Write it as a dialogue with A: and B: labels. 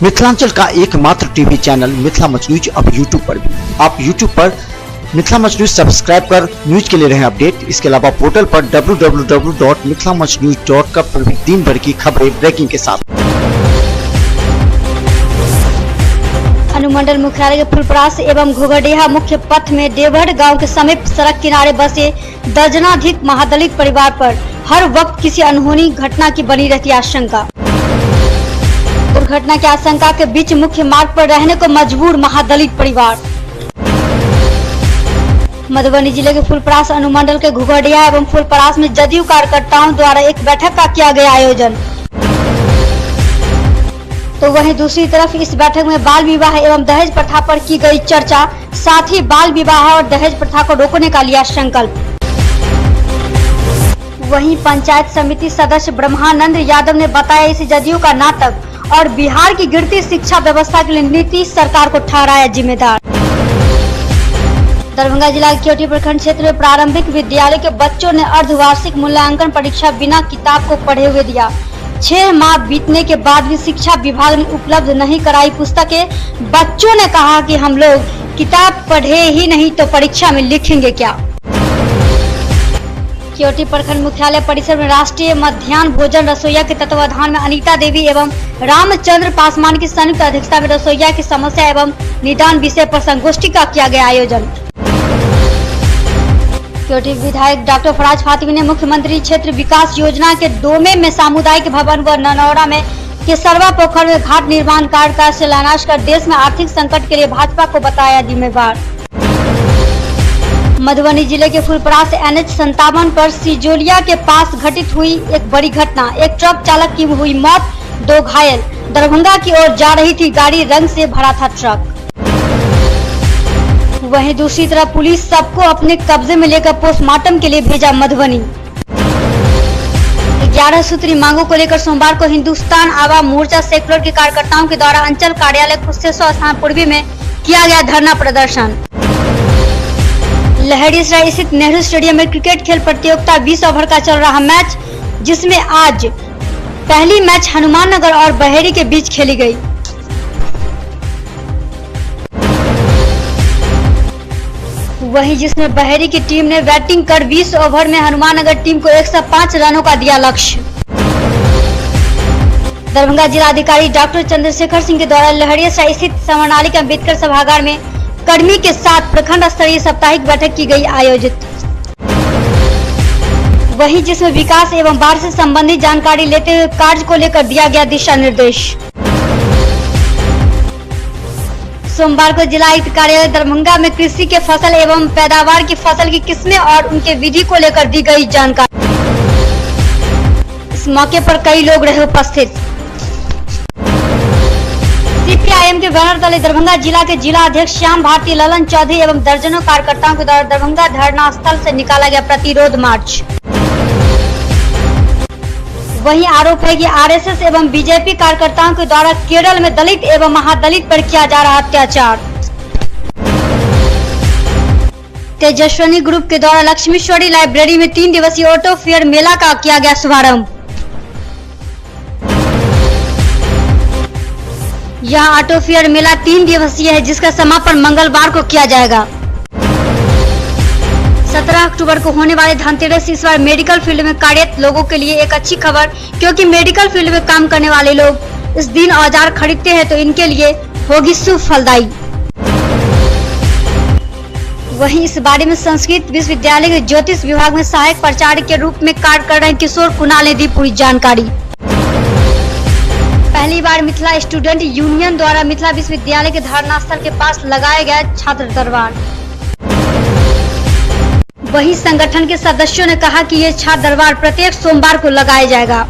A: मिथिलांचल का एकमात्र TV channel Mithila much news अब यूट्यूब पर भी। आप यूट्यूब पर मिथिला मच न्यूज सब्सक्राइब कर न्यूज के लिए रहे अपडेट। इसके अलावा पोर्टल पर www.mithilamachnews.com पर भी दिन भर की खबरें ब्रेकिंग के साथ।
B: अनुमंडल मुख्यालय के फुलपरास एवं घोघरडेहा मुख्य पथ में देवहर गांव के समीप सड़क किनारे बसे दर्जनाधिक महादलित परिवार पर हर वक्त किसी अनहोनी घटना की बनी रहती आशंका। दुर्घटना की आशंका के बीच मुख्य मार्ग पर रहने को मजबूर महादलित परिवार। मधुबनी जिले के फुलपरास अनुमंडल के घोघरडेहा एवं फुलपरास में जदयू कार्यकर्ताओं द्वारा एक बैठक का किया गया आयोजन। तो वहीं दूसरी तरफ इस बैठक में बाल विवाह एवं दहेज प्रथा पर की गई चर्चा, साथ ही बाल विवाह और दहेज प्रथा को रोकने का लिया संकल्प। वहीं पंचायत समिति सदस्य ब्रह्मानंद यादव ने बताया इस जदयू का नाटक और बिहार की गिरती शिक्षा व्यवस्था के लिए नीतीश सरकार को ठहराया जिम्मेदार। दरभंगा जिला के केवटी प्रखंड क्षेत्र में प्रारंभिक विद्यालय के बच्चों ने अर्धवार्षिक मूल्यांकन परीक्षा बिना किताब को पढ़े हुए दिया। 6 माह बीतने के बाद भी शिक्षा विभाग ने उपलब्ध नहीं कराई पुस्तकें। बच्चों ने कहा कि हम लोग किताब पढ़े ही नहीं तो परीक्षा में लिखेंगे क्या। केवटी प्रखंड मुख्यालय परिसर में राष्ट्रीय मध्याह्न भोजन रसोईया के तत्वाधान में अनीता देवी एवं रामचंद्र पासवान की संयुक्त अध्यक्षता में रसोईया की समस्या एवं निदान विषय पर संगोष्ठी का किया गया आयोजन। केवटी विधायक डॉक्टर फराज फातिमी ने मुख्यमंत्री क्षेत्र विकास योजना के डोमे में सामुदायिक भवन व ननौरा में केसरवा पोखर में घाट निर्माण कार्य का शिलान्यास कर देश में आर्थिक संकट के लिए भाजपा को बताया जिम्मेवार। मधुबनी जिले के फुलपरास NH57 पर सिजोलिया के पास घटित हुई एक बड़ी घटना। एक ट्रक चालक की हुई मौत, 2 घायल। दरभंगा की ओर जा रही थी गाड़ी, रंग से भरा था ट्रक। वहीं दूसरी तरफ पुलिस सबको अपने कब्जे में लेकर पोस्टमार्टम के लिए भेजा मधुबनी। 11 सूत्री मांगों को लेकर सोमवार को हिंदुस्तान आवाम मोर्चा सेक्युलर के कार्यकर्ताओं के द्वारा अंचल कार्यालय कुशेश्वर स्थान पूर्वी में किया गया धरना प्रदर्शन। लहरियासराय स्थित नेहरू स्टेडियम में क्रिकेट खेल प्रतियोगिता 20 ओवर का चल रहा मैच, जिसमें आज पहली मैच हनुमान नगर और बहेड़ी के बीच खेली गई। वहीं जिसमें बहेड़ी की टीम ने बैटिंग कर 20 ओवर में हनुमान नगर टीम को 105 रनों का दिया लक्ष्य। दरभंगा जिलाधिकारी डॉक्टर चंद्रशेखर सिंह के द्वारा लहरियासराय स्थित समरनालिक अम्बेडकर सभागार में कर्मी के साथ प्रखंड स्तरीय साप्ताहिक बैठक की गई आयोजित। वहीं जिसमें विकास एवं बाढ़ से संबंधित जानकारी लेते हुए कार्य को लेकर दिया गया दिशा निर्देश। सोमवार को जिलायुक्त कार्यालय दरभंगा में कृषि के फसल एवं पैदावार की फसल की किस्में और उनके विधि को लेकर दी गई जानकारी। इस मौके पर कई लोग रहे उपस्थित। CPIM के बैनर तले दरभंगा जिला के जिला अध्यक्ष श्याम भारती, ललन चौधरी एवं दर्जनों कार्यकर्ताओं के द्वारा दरभंगा धरना स्थल से निकाला गया प्रतिरोध मार्च। वहीं आरोप है कि RSS एवं बीजेपी कार्यकर्ताओं के द्वारा केरल में दलित एवं महादलित पर किया जा रहा अत्याचार। तेजस्विनी ग्रुप के द्वारा लक्ष्मीश्वरी लाइब्रेरी में 3 दिवसीय ऑटो फेयर मेला का किया गया शुभारंभ। यह ऑटो फेयर मेला 3 दिवसीय है, जिसका समापन मंगलवार को किया जाएगा। 17 अक्टूबर को होने वाले धनतेरस इस बार मेडिकल फील्ड में कार्यरत लोगों के लिए एक अच्छी खबर, क्योंकि मेडिकल फील्ड में काम करने वाले लोग इस दिन औजार खरीदते हैं तो इनके लिए होगी शुभ फलदायी। वहीं इस बारे में संस्कृत विश्वविद्यालय के ज्योतिष विभाग में सहायक प्राचार्य के रूप में कार्य कर रहे किशोर कुणाल ने दी पूरी जानकारी। पहली बार मिथिला स्टूडेंट यूनियन द्वारा मिथिला विश्वविद्यालय के धरना स्थल के पास लगाया गया छात्र दरबार। वहीं संगठन के सदस्यों ने कहा कि ये छात्र दरबार प्रत्येक सोमवार को लगाया जाएगा।